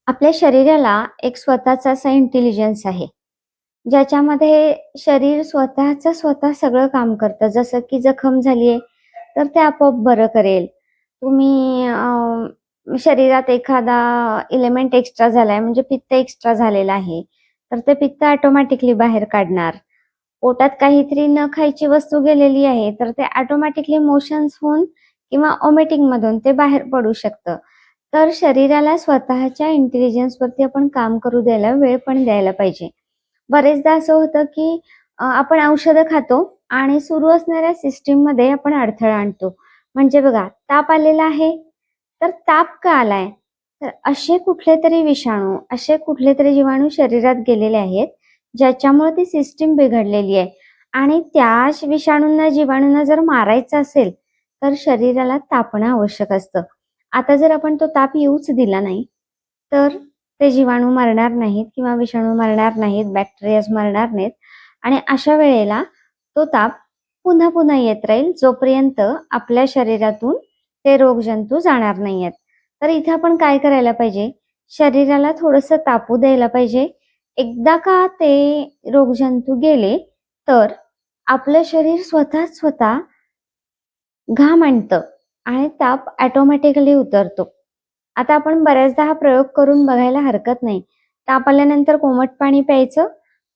आपल्या शरीराला एक स्वतःचा असा इंटेलिजन्स आहे, ज्याच्यामध्ये शरीर स्वतः सगळं काम करतं. जसं की जखम झालीये, तर ते आपोआप बरं करेल. तुम्ही शरीरात एखादा एलिमेंट एक्स्ट्रा झालाय, म्हणजे पित्त एक्स्ट्रा झालेलं आहे, तर ते पित्त ऑटोमॅटिकली बाहेर काढणार. पोटात काहीतरी न खायची वस्तू गेलेली आहे, तर ते ऑटोमॅटिकली मोशन्स होऊन किंवा वॉमिटिंग मधून ते बाहेर पडू शकतं. तर शरीराला स्वतःच्या इंटेलिजन्सवरती आपण काम करू द्यायला, वेळ पण द्यायला पाहिजे. बरेचदा असं होतं, की आपण औषधं खातो आणि सुरू असणाऱ्या सिस्टममध्ये आपण अडथळा आणतो. म्हणजे बघा, ताप आलेला आहे, तर ताप का आलाय? तर असे कुठलेतरी विषाणू, असे कुठलेतरी जीवाणू शरीरात गेलेले आहेत, ज्याच्यामुळे ती सिस्टम बिघडलेली आहे आणि त्या विषाणूंना, जीवाणूंना जर मारायचं असेल, तर शरीराला तापणं आवश्यक असतं. आता जर आपण तो ताप येऊच दिला नाही, तर ते जीवाणू मरणार नाहीत किंवा विषाणू मरणार नाहीत, बॅक्टेरियाज मरणार नाहीत आणि अशा वेळेला तो ताप पुन्हा-पुन्हा येत राहील, जोपर्यंत आपल्या शरीरातून ते रोगजंतू जाणार नाहीयेत. तर इथे आपण काय करायला पाहिजे? शरीराला थोडंसं तापू द्यायला पाहिजे. एकदा का ते रोगजंतू गेले, तर आपलं शरीर स्वतःच स्वतः घाम आणतं आणि ताप ऑटोमॅटिकली उतरतो. आता आपण बऱ्याचदा हा प्रयोग करून बघायला हरकत नाही. ताप आल्यानंतर कोमट पाणी प्यायचं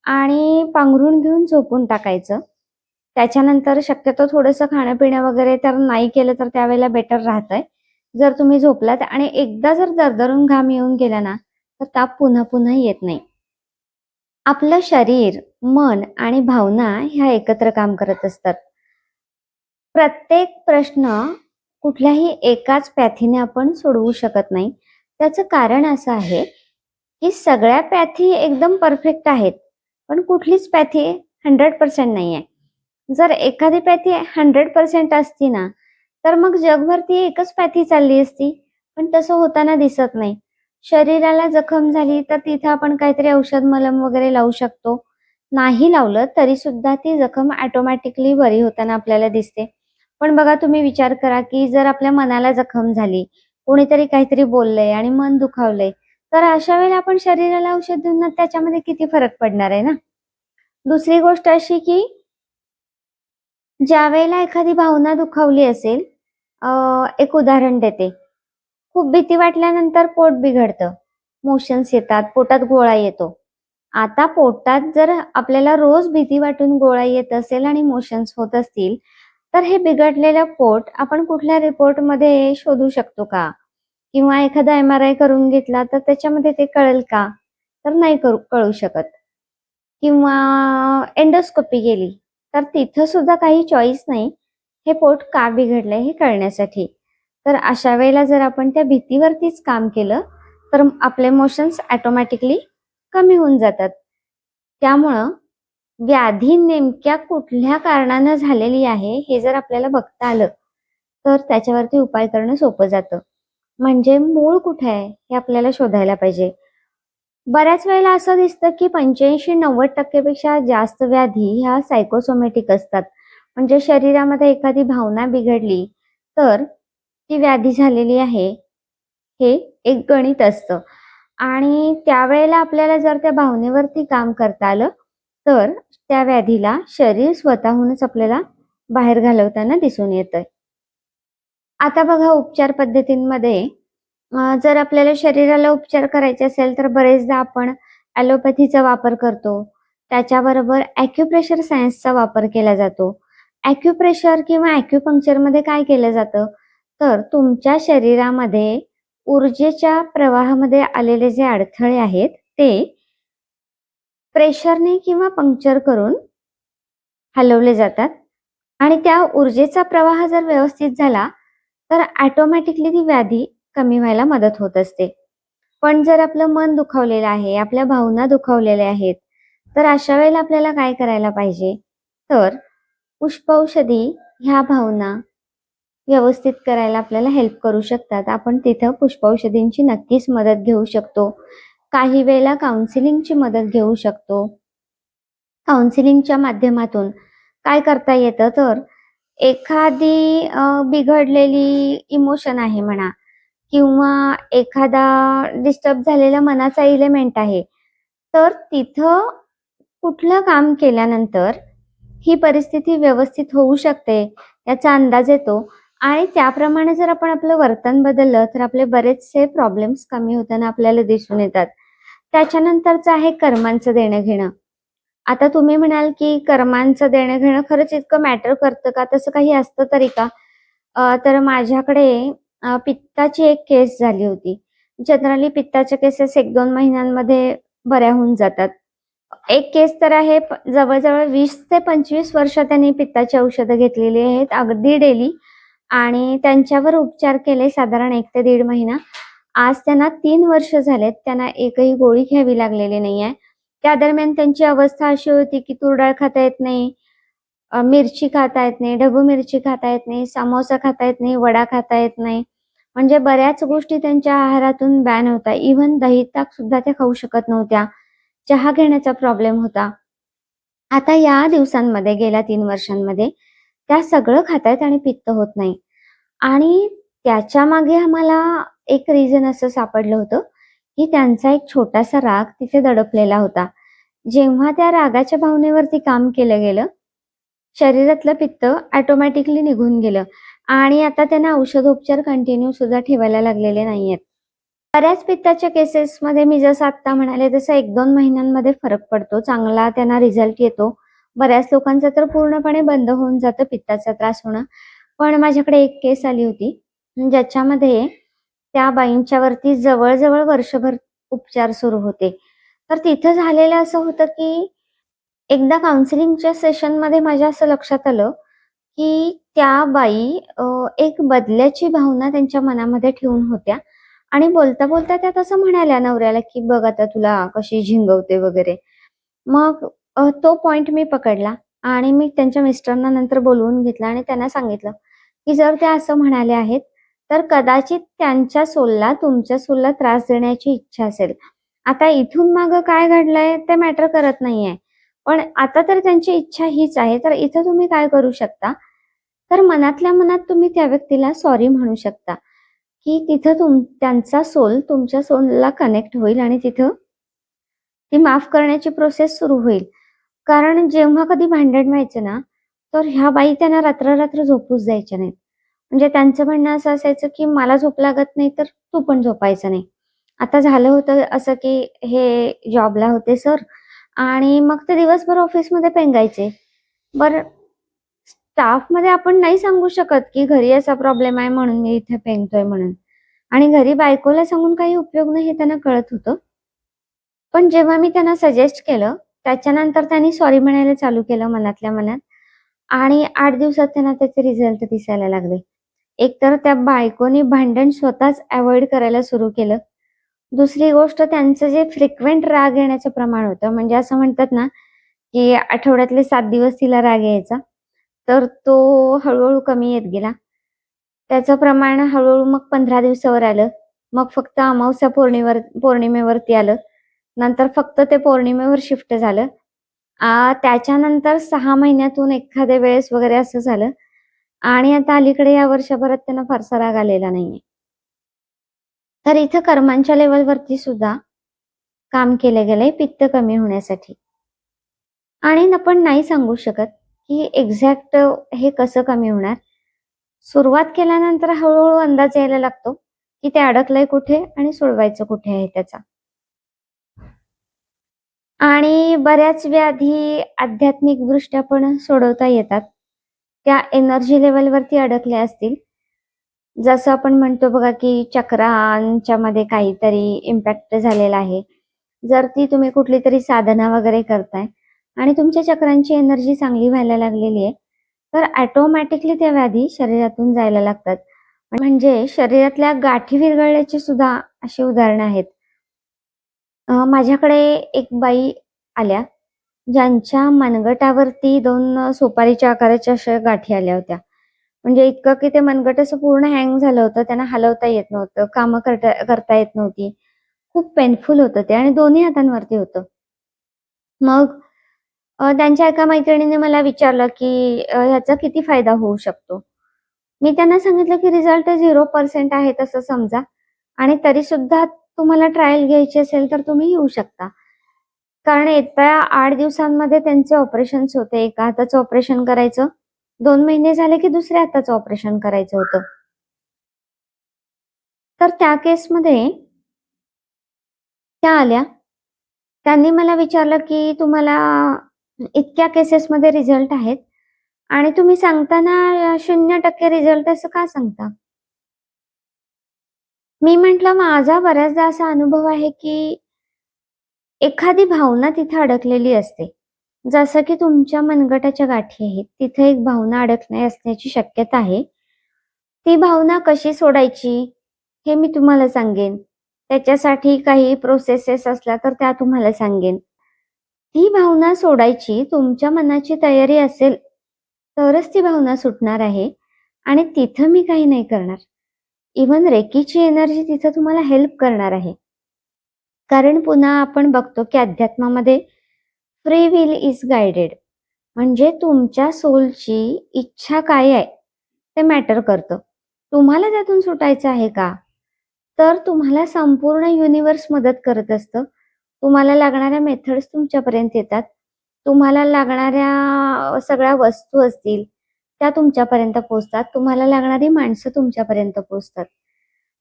आणि पांघरूण घेऊन झोपून टाकायचं. त्याच्यानंतर शक्यतो थोडंसं खाणं-पिणं वगैरे तर नाही केलं तर त्यावेळेला बेटर राहतंय. जर तुम्ही झोपलात आणि एकदा जर दरदरून घाम येऊन गेला ना, तर ताप पुन्हा-पुन्हा येत नाही. आपलं शरीर, मन आणि भावना ह्या एकत्र काम करत असतात. प्रत्येक प्रश्न कुठल्याही एकाच पॅथीने आपण सोडवू शकत नाही. त्याचं कारण असं आहे, की सगळ्या पॅथी एकदम परफेक्ट आहेत, पण कुठलीच पॅथी 100% नाहीये. जर एखादी पॅथी 100% असती ना, तर मग जगभर एकच पॅथी चालली असती. पण तसं होताना दिसत नाही. शरीराला जखम झाली, तर तिथं आपण काहीतरी औषध, मलम वगैरे लावू शकतो. नाही लावलं तरी सुद्धा ती जखम ऑटोमॅटिकली बरी होताना आपल्याला दिसते. पण बघा, तुम्ही विचार करा, की जर आपल्या मनाला जखम झाली, कोणीतरी काहीतरी बोललंय आणि मन दुखावलंय, तर अशा वेळेला आपण शरीराला औषध देऊन त्याच्यामध्ये किती फरक पडणार आहे ना? दुसरी गोष्ट अशी, की ज्यावेळेला एखादी भावना दुखावली असेल, एक उदाहरण देते. खूप भीती वाटल्यानंतर पोट बिघडतं, मोशन्स येतात, पोटात गोळा येतो. आता पोटात जर आपल्याला रोज भीती वाटून गोळा येत असेल आणि मोशन्स होत असतील, तर हे बिघडलेलं पोट आपण कुठल्या रिपोर्टमध्ये शोधू शकतो का? किंवा एखादा एम-आर-आय करून घेतला तर त्याच्यामध्ये ते कळेल का? तर नाही कळू शकत. किंवा एंडोस्कोपी केली, तर तिथं सुद्धा काही चॉईस नाही, हे पोट का बिघडलंय हे कळण्यासाठी. तर अशा वेळेला जर आपण त्या भीतीवरतीच काम केलं, तर आपले मोशन्स ऑटोमॅटिकली कमी होऊन जातात. त्यामुळं व्याधी नेमक्या कुठल्या कारणानं झालेली आहे, हे जर आपल्याला बघता आलं, तर त्याच्यावरती उपाय करणं सोपं जातं. म्हणजे मूळ कुठे आहे, हे आपल्याला शोधायला पाहिजे. बऱ्याच वेळेला असं दिसतं, की 85-90% पेक्षा जास्त व्याधी ह्या सायकोसोमॅटिक असतात. म्हणजे शरीरामध्ये एखादी भावना बिघडली, तर ती व्याधी झालेली आहे, हे एक गणित असतं. आणि त्यावेळेला आपल्याला जर त्या भावनेवरती काम करता आलं, तर त्या व्याधीला शरीर स्वतःहूनच आपल्याला बाहेर घालवताना दिसून येतंय. आता बघा, उपचार पद्धतींमध्ये जर आपल्याला शरीराला उपचार करायचे असेल, तर बरेचदा आपण ॲलोपॅथीचा वापर करतो. त्याच्याबरोबर ॲक्युप्रेशर सायन्सचा वापर केला जातो. ॲक्युप्रेशर किंवा ॲक्युपंक्चरमध्ये काय केलं जातं, तर तुमच्या शरीरामध्ये ऊर्जेच्या प्रवाहामध्ये आलेले जे अडथळे आहेत, ते प्रेशरने किंवा पंक्चर करून हलवले जातात आणि त्या ऊर्जेचा प्रवाह जर व्यवस्थित झाला, तर ऑटोमॅटिकली ती व्याधी कमी व्हायला मदत होत असते. पण जर आपलं मन दुखावलेलं आहे, आपल्या भावना दुखावलेल्या आहेत, तर अशा वेळेला आपल्याला काय करायला पाहिजे? तर पुष्पौषधी ह्या भावना व्यवस्थित करायला आपल्याला हेल्प करू शकतात. आपण तिथं पुष्पौषधींची नक्कीच मदत घेऊ शकतो. काही वेळेला काउन्सिलिंगची मदत घेऊ शकतो. काउन्सिलिंगच्या माध्यमातून काय करता येतं, तर एखादी बिघडलेली इमोशन आहे म्हणा, किंवा एखादा डिस्टर्ब झालेला मनाचा एलिमेंट आहे. तर तिथं कुठलं काम केल्यानंतर ही परिस्थिती व्यवस्थित होऊ शकते याचा अंदाज येतो आणि त्याप्रमाणे जर आपण आपलं वर्तन बदललं तर आपले बरेचसे प्रॉब्लेम्स कमी होताना आपल्याला दिसून येतात. त्याच्यानंतरचं आहे कर्मांचं देणं-घेणं. आता तुम्ही म्हणाल, की कर्मांचं देणं-घेणं खरंच इतकं मॅटर करतं का? तसं काही असतं तरी का? तर माझ्याकडे पित्ताची एक केस झाली होती. जनरली पित्ताच्या केसेस 1-2 महिन्यांमध्ये बऱ्या होऊन जातात. एक केस तर आहे जवळ-जवळ 20 ते 25 वर्ष त्यांनी पित्ताची औषधं घेतलेली आहेत अगदी डेली आणि त्यांच्यावर उपचार केले साधारण 1 ते दीड महिना. आज त्यांना 3 वर्ष झालेत. त्यांना एकही गोळी घ्यावी लागलेली नाहीये. त्या दरम्यान त्यांची अवस्था अशी होती, की तूर डाळ खाता येत नाही, मिरची खाता येत नाही, ढबू मिरची खाता येत नाही, समोसा खाता येत नाही, वडा खाता येत नाही. म्हणजे बऱ्याच गोष्टी त्यांच्या आहारातून बॅन होत्या. इव्हन दही-ताक सुद्धा त्या खाऊ शकत नव्हत्या. चहा घेण्याचा प्रॉब्लेम होता. आता या दिवसांमध्ये गेल्या 3 वर्षांमध्ये त्या सगळं खातायत आणि पित्त होत नाही. आणि त्याच्यामागे आम्हाला एक रिझन असं सापडलं होतं, की त्यांचा एक छोटासा राग तिथे दडपलेला होता. जेव्हा त्या रागाच्या भावनेवरती काम केलं गेलं, शरीरातलं पित्त ऑटोमॅटिकली निघून गेलं आणि आता त्यांना औषधोपचार कंटिन्यू सुद्धा ठेवायला लागलेले नाहीयेत. बऱ्याच पित्ताच्या केसेसमध्ये मी जसं आत्ता म्हणाले तसं 1-2 महिन्यांमध्ये फरक पडतो. चांगला त्यांना रिझल्ट येतो. बऱ्याच लोकांचं तर पूर्णपणे बंद होऊन जातं पित्ताचा त्रास होणं. पण माझ्याकडे एक केस आली होती, ज्याच्यामध्ये त्या बाईंच्यावरती जवळ-जवळ वर्षभर उपचार सुरू होते. तर तिथं झालेलं असं होतं, की एकदा काउन्सिलिंगच्या सेशनमध्ये माझ्या असं लक्षात आलं, की त्या बाई एक बदल्याची भावना त्यांच्या मनामध्ये ठेवून होत्या आणि बोलता-बोलता त्या तसं म्हणाल्या नवऱ्याला, की "बघ आता तुला कशी झिंगवते" वगैरे. मग तो पॉइंट मी पकडला आणि मी त्यांच्या मिस्टरांना नंतर बोलवून घेतलं आणि त्यांना सांगितलं, की जर त्या असं म्हणाल्या आहेत, तर कदाचित त्यांच्या सोलला, तुमच्या सोलला त्रास देण्याची इच्छा असेल. आता इथून मागं काय घडलंय ते मॅटर करत नाहीये. पण आता तर त्यांची इच्छा हीच आहे, तर इथं तुम्ही काय करू शकता, तर मनातल्या मनात तुम्ही त्या व्यक्तीला सॉरी म्हणू शकता, की तिथं त्यांचा सोल तुमच्या सोलला कनेक्ट होईल आणि तिथं ती माफ करण्याची प्रोसेस सुरू होईल. कारण जेव्हा कधी भांडण व्हायचं ना, तर ह्या बाई त्यांना रात्र-रात्र झोपूच द्यायच्या नाहीत. म्हणजे त्यांचं म्हणणं असं असायचं, की मला झोप लागत नाही, तर तू पण झोपायचं नाही. आता झालं होतं असं, की हे जॉबला होते सर आणि मग ते दिवसभर ऑफिसमध्ये पेंगायचे. बरं स्टाफमध्ये आपण नाही सांगू शकत, की घरी असा प्रॉब्लेम आहे म्हणून मी इथे पेंगतोय म्हणून आणि घरी बायकोला सांगून काही उपयोग नाही हे त्यांना कळत होतं. पण जेव्हा मी त्यांना सजेस्ट केलं, त्याच्यानंतर त्यांनी सॉरी म्हणायला चालू केलं मनातल्या मनात आणि 8 दिवसात त्यांना त्याचे रिझल्ट दिसायला लागले. एकतर त्या बायकोनी भांडण स्वतःच अव्हॉइड करायला सुरू केलं. दुसरी गोष्ट त्यांचं जे फ्रिक्वेंट राग येण्याचं प्रमाण होतं, म्हणजे असं म्हणतात ना, की आठवड्यातले 7 दिवस तिला राग यायचा, तर तो हळू कमी येत गेला. त्याचं प्रमाण हळू मग 15 दिवसावर आलं. मग फक्त अमावास्या पौर्णिमेवरती आलं. नंतर फक्त ते पौर्णिमेवर शिफ्ट झालं. त्याच्यानंतर 6 महिन्यातून एखाद्या वेळेस वगैरे असं झालं आणि आता अलीकडे या वर्षभरात त्यांना फारसा राग आलेला नाहीये. तर इथं कर्मांच्या लेव्हलवरती सुद्धा काम केलं गेलंय पित्त कमी होण्यासाठी. आणि आपण नाही सांगू शकत, की एक्झॅक्ट हे कसं कमी होणार. सुरुवात केल्यानंतर हळू अंदाज यायला लागतो, की ते अडकलंय कुठे आणि सोडवायचं कुठे आहे त्याचा. आणि बऱ्याच व्याधी आध्यात्मिकदृष्ट्या पण सोडवता येतात. त्या एनर्जी लेव्हलवरती अडकल्या असतील. जसं आपण म्हणतो बघा, की चक्रांच्यामध्ये काहीतरी इम्पॅक्ट झालेला आहे. जर ती तुम्ही कुठलीतरी साधना वगैरे करताय आणि तुमच्या चक्रांची एनर्जी चांगली व्हायला लागलेली आहे, तर ऑटोमॅटिकली त्या व्याधी शरीरातून जायला लागतात. म्हणजे शरीरातल्या गाठी विरघळल्याची सुद्धा अशी उदाहरणं आहेत. माझ्याकडे एक बाई आल्या, ज्यांच्या मनगटावरती 2 सुपारीच्या आकाराच्या अशा गाठी आल्या होत्या. म्हणजे इतकं की ते मनगट असं पूर्ण हँग झालं होतं. त्यांना हलवता येत नव्हतं, कामं करता येत नव्हती. खूप पेनफुल होतं ते आणि दोन्ही हातांवरती होतं. मग त्यांच्या एका मैत्रिणीने मला विचारलं, की ह्याचा किती फायदा होऊ शकतो? मी त्यांना सांगितलं, की रिझल्ट 0% आहे तसं समजा. आणि तरी सुद्धा तुम्हाला ट्रायल घ्यायची असेल तर तुम्ही येऊ शकता. कारण येत्या 8 दिवसांमध्ये त्यांचे ऑपरेशन्स होते. एका हाताचं ऑपरेशन करायचं, 2 महिने झाले की दुसऱ्या हाताचं ऑपरेशन करायचं होतं. तर त्या केसमध्ये त्या आल्या. त्यांनी मला विचारलं, की "तुम्हाला इतक्या केसेसमध्ये रिझल्ट आहेत आणि तुम्ही सांगताना 0% रिझल्ट असं का सांगता?" मी म्हटलं, "माझा बऱ्याचदा असा अनुभव आहे, की एखादी भावना तिथे अडकलेली असते. जसं की तुमच्या मनगटाच्या गाठी आहेत. तिथे एक भावना अडकणे असण्याची शक्यता आहे. ती भावना कशी सोडायची हे मी तुम्हाला सांगेन. त्याच्यासाठी काही प्रोसेसेस असल्या तर त्या तुम्हाला सांगेन. ती भावना सोडायची तुमच्या मनाची तयारी असेल, तरच ती भावना सुटणार आहे आणि तिथं मी काही नाही करणार. इव्हन रेकीची एनर्जी तिथं तुम्हाला हेल्प करणार आहे. कारण पुन्हा आपण बघतो की अध्यात्मामध्ये फ्री विल इज गाईडेड म्हणजे तुमच्या सोलची इच्छा काय आहे ते मॅटर करतं. तुम्हाला त्यातून सुटायचं आहे का? तर तुम्हाला संपूर्ण युनिव्हर्स मदत करत असतं. तुम्हाला लागणाऱ्या मेथड्स तुमच्यापर्यंत येतात. तुम्हाला लागणाऱ्या सगळ्या वस्तू असतील, त्या तुमच्यापर्यंत पोहोचतात. तुम्हाला लागणारी माणसं तुमच्यापर्यंत पोहोचतात.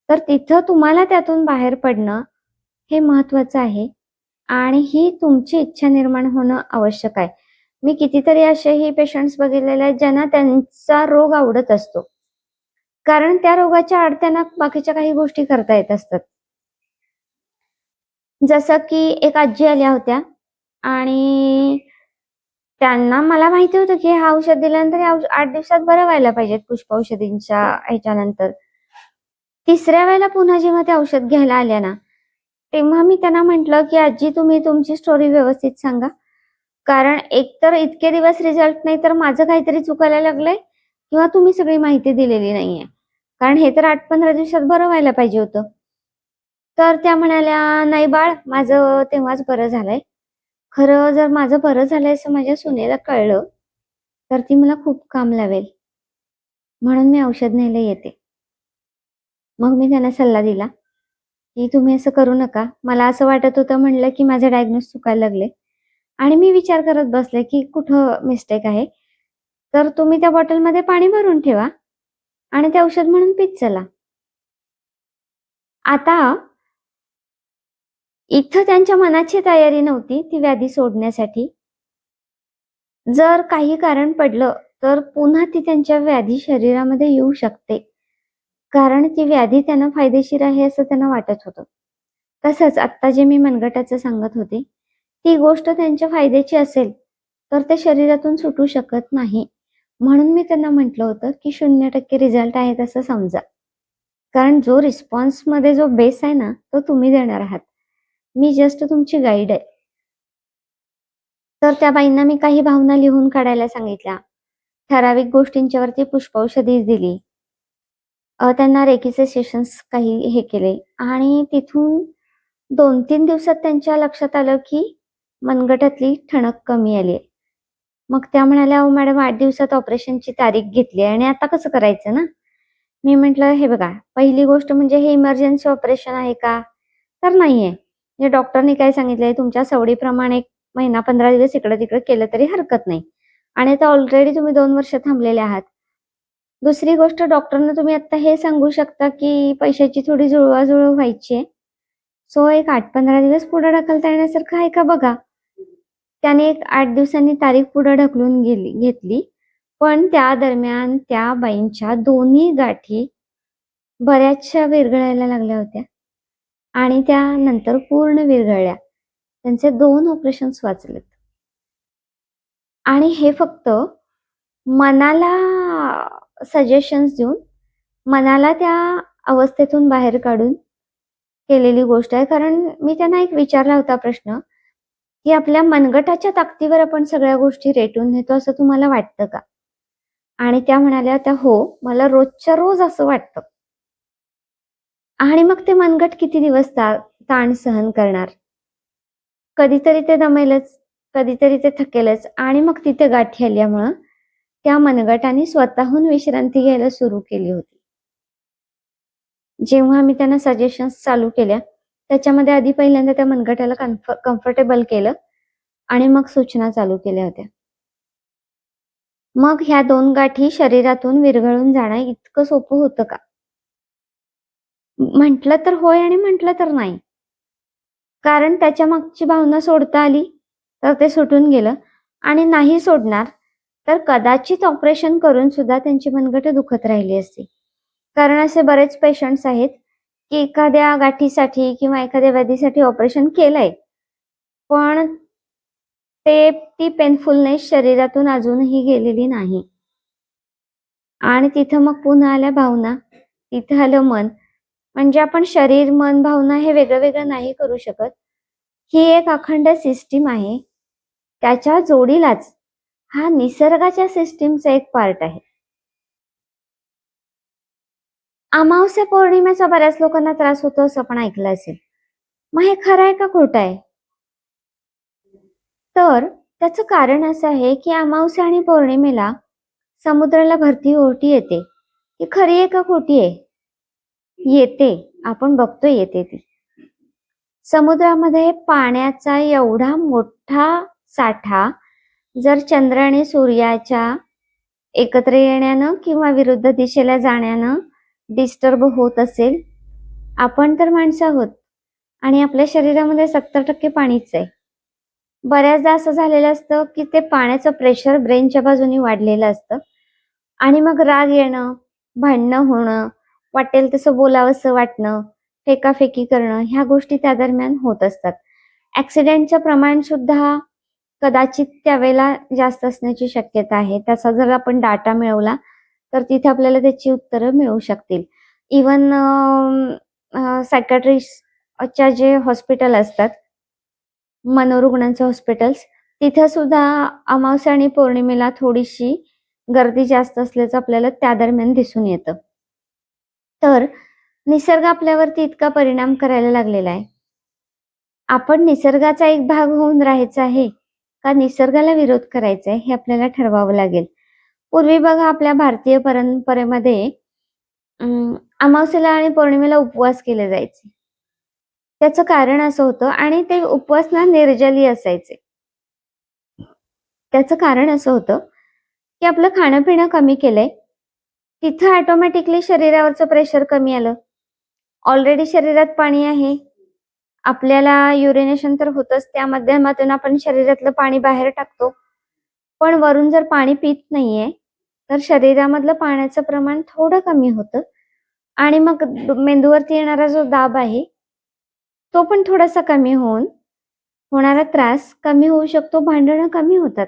तर तिथं तुम्हाला त्यातून बाहेर पडणं हे महत्वाचं आहे आणि ही तुमची इच्छा निर्माण होणं आवश्यक आहे. मी कितीतरी असेही पेशंट्स बघितलेले आहेत ज्यांना त्यांचा रोग आवडत असतो. कारण त्या रोगाच्या आड त्यांना बाकीच्या काही गोष्टी करता येत असतात. जसं की एक आजी आल्या होत्या आणि त्यांना मला माहिती होतं की हे औषध दिल्यानंतर हे 8 दिवसात बरं व्हायला पाहिजेत पुष्पौषधींच्या ह्याच्यानंतर. तिसऱ्या वेळेला पुन्हा जेव्हा ते औषध घ्यायला आल्या ना, तेव्हा मी त्यांना म्हटलं, की "आजी तुम्ही तुमची स्टोरी व्यवस्थित सांगा. कारण एकतर इतके दिवस रिझल्ट नाही तर माझं काहीतरी चुकायला लागलंय किंवा तुम्ही सगळी माहिती दिलेली नाहीये. कारण हे तर 8-15 दिवसात बरं व्हायला पाहिजे होतं." तर त्या म्हणाल्या, "नाही बाळ, माझं तेव्हाच बरं झालंय. खरं जर माझं बरं झालंय असं माझ्या सुनेला कळलं, तर ती मला खूप काम लावेल. म्हणून मी औषध न्यायला येते." मग मी त्यांना सल्ला दिला, की "तुम्ही असं करू नका. मला असं वाटत होतं म्हणलं, की माझे डायग्नोज चुकायला लागले आणि मी विचार करत बसले, की कुठं मिस्टेक आहे. तर तुम्ही त्या बॉटलमध्ये पाणी भरून ठेवा आणि ते औषध म्हणून पीत चला." आता इथं त्यांच्या मनाची तयारी नव्हती ती व्याधी सोडण्यासाठी. जर काही कारण पडलं, तर पुन्हा ती त्यांच्या व्याधी शरीरामध्ये येऊ शकते. कारण ती व्याधी त्यांना फायदेशीर आहे असं त्यांना वाटत होतं. तसंच आत्ता जे मी मनगटाचं सांगत होते, ती गोष्ट त्यांच्या फायद्याची असेल, तर ते शरीरातून सुटू शकत नाही. म्हणून मी त्यांना म्हटलं होतं, की 0% रिझल्ट आहे असं समजा. कारण जो रिस्पॉन्समध्ये जो बेस आहे ना, तो तुम्ही देणार आहात. मी जस्ट तुमची गाईड आहे. तर त्या बाईंना मी काही भावना लिहून काढायला सांगितल्या. ठराविक गोष्टींच्यावरती पुष्पौषधी दिली. त्यांना रेकीचे सेशन्स काही हे केले आणि तिथून 2-3 दिवसात त्यांच्या लक्षात आलं, की मनगटातली ठणक कमी आली आहे. मग त्या म्हणाल्या, "अहो मॅडम 8 दिवसात ऑपरेशनची तारीख घेतली आहे आणि आता कसं करायचं ना?" मी म्हटलं, "हे बघा, पहिली गोष्ट म्हणजे हे इमर्जन्सी ऑपरेशन आहे का? तर नाहीये. म्हणजे डॉक्टरनी काय सांगितलंय, तुमच्या सवडीप्रमाणे 1 महिना 15 दिवस इकडं-तिकडं केलं तरी हरकत नाही. आणि आता ऑलरेडी तुम्ही 2 वर्ष थांबलेले आहात. दुसरी गोष्ट डॉक्टरना तुम्ही आता हे सांगू शकता, की पैशाची थोडी जुळवाजुळव व्हायची आहे. सो एक 8-15 दिवस पुढे ढकलता येण्यासारखं आहे का बघा." त्याने एक 8 दिवसांनी तारीख पुढे ढकलून घेतली. पण त्या दरम्यान त्या बाईंच्या दोन्ही गाठी बऱ्याचशा विरघळायला लागल्या होत्या आणि त्या नंतर पूर्ण विरघळल्या. त्यांचे 2 ऑपरेशन्स वाचलेत. आणि हे फक्त मनाला सजेशन्स देऊन, मनाला त्या अवस्थेतून बाहेर काढून केलेली गोष्ट आहे. कारण मी त्यांना एक विचारला होता प्रश्न, की "आपल्या मनगटाच्या ताकदीवर आपण सगळ्या गोष्टी रेटून नेतो असं तुम्हाला वाटतं का?" आणि त्या म्हणाल्या होत्या, "हो, मला रोजच्या रोज असं वाटतं." आणि मग ते मनगट किती दिवस ताण सहन करणार? कधीतरी ते दमेलच, कधीतरी ते थकेलच आणि मग तिथे गाठी आल्यामुळं त्या मनगटाने स्वतःहून विश्रांती घ्यायला सुरू केली होती. जेव्हा मी त्यांना सजेशन्स चालू केल्या, त्याच्यामध्ये आधी पहिल्यांदा त्या मनगटाला कम्फर्टेबल केलं आणि मग सूचना चालू केल्या होत्या. मग ह्या 2 गाठी शरीरातून विरघळून जाणं इतकं सोपं होतं का? म्हटलं तर होय आणि म्हटलं तर नाही. कारण त्याच्या मागची भावना सोडता आली, तर ते सुटून गेलं आणि नाही सोडणार, तर कदाचित ऑपरेशन करून सुद्धा त्यांची मनगटं दुखत राहिली असती. कारण असे बरेच पेशंट्स आहेत, की एखाद्या गाठीसाठी किंवा एखाद्या व्याधीसाठी ऑपरेशन केलंय, पण ती पेनफुलनेस शरीरातून अजूनही गेलेली नाही. आणि तिथं मग पुन्हा आल्या भावना, तिथं आलं मन. म्हणजे आपण शरीर, मन, भावना हे वेगळं-वेगळं नाही करू शकत. ही एक अखंड सिस्टीम आहे. त्याच्या जोडीलाच हा निसर्गाच्या सिस्टीमचा एक पार्ट आहे. अमावास्या पौर्णिमेचा बऱ्याच लोकांना त्रास होतो असं आपण ऐकलं असेल. मग हे खरं आहे का खोटं आहे? तर त्याचं कारण असं आहे, की अमावास्या आणि पौर्णिमेला समुद्राला भरती ओहोटी येते. ती खरी आहे का खोटी आहे? येते. आपण बघतोय येते ती. समुद्रामध्ये पाण्याचा एवढा मोठा साठा जर चंद्र आणि सूर्याच्या एकत्र येण्यानं किंवा विरुद्ध दिशेला जाण्यानं डिस्टर्ब होत असेल, आपण तर माणसं आहोत आणि आपल्या शरीरामध्ये 70% पाणीच आहे. बऱ्याचदा असं झालेलं असतं, की ते पाण्याचं प्रेशर ब्रेनच्या बाजूने वाढलेलं असतं आणि मग राग येणं, भांडणं होणं, वाटेल तसं बोलावसं वाटणं, फेकाफेकी करणं, ह्या गोष्टी त्या दरम्यान होत असतात. ॲक्सिडेंटचं प्रमाण सुद्धा कदाचित त्यावेळेला जास्त असण्याची शक्यता आहे. त्याचा जर आपण डाटा मिळवला, तर तिथे आपल्याला त्याची उत्तरं मिळू शकतील. इव्हन सायकायट्रिस्टच्या जे हॉस्पिटल असतात, मनोरुग्णांचे हॉस्पिटल्स, तिथं सुद्धा अमावास्या आणि पौर्णिमेला थोडीशी गर्दी जास्त असल्याचं आपल्याला त्या दरम्यान दिसून येतं. तर निसर्ग आपल्यावरती इतका परिणाम करायला लागलेला आहे. आपण निसर्गाचा एक भाग होऊन राहायचं आहे का निसर्गाला विरोध करायचा आहे हे आपल्याला ठरवावं लागेल. पूर्वी बघा आपल्या भारतीय परंपरेमध्ये अमावास्येला आणि पौर्णिमेला उपवास केले जायचे. त्याचं कारण असं होतं आणि ते उपवास ना निर्जली असायचे. त्याचं कारण असं होतं, की आपलं खाणं-पिणं कमी केलंय. तिथं ऑटोमॅटिकली शरीरावरचं प्रेशर कमी आलं. ऑलरेडी शरीरात पाणी आहे. आपल्याला युरिनेशन तर होतंच. त्या माध्यमातून आपण शरीरातलं पाणी बाहेर टाकतो. पण वरून जर पाणी पीत नाहीये, तर शरीरामधलं पाण्याचं प्रमाण थोडं कमी होतं आणि मग मेंदूवरती येणारा जो दाब आहे, तो पण थोडासा कमी होऊन होणारा त्रास कमी होऊ शकतो, भांडणं कमी होतात.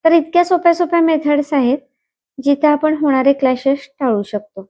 तर इतक्या सोप्या-सोप्या मेथड्स आहेत, जिथे आपण होणारे क्लॅशेस टाळू शकतो.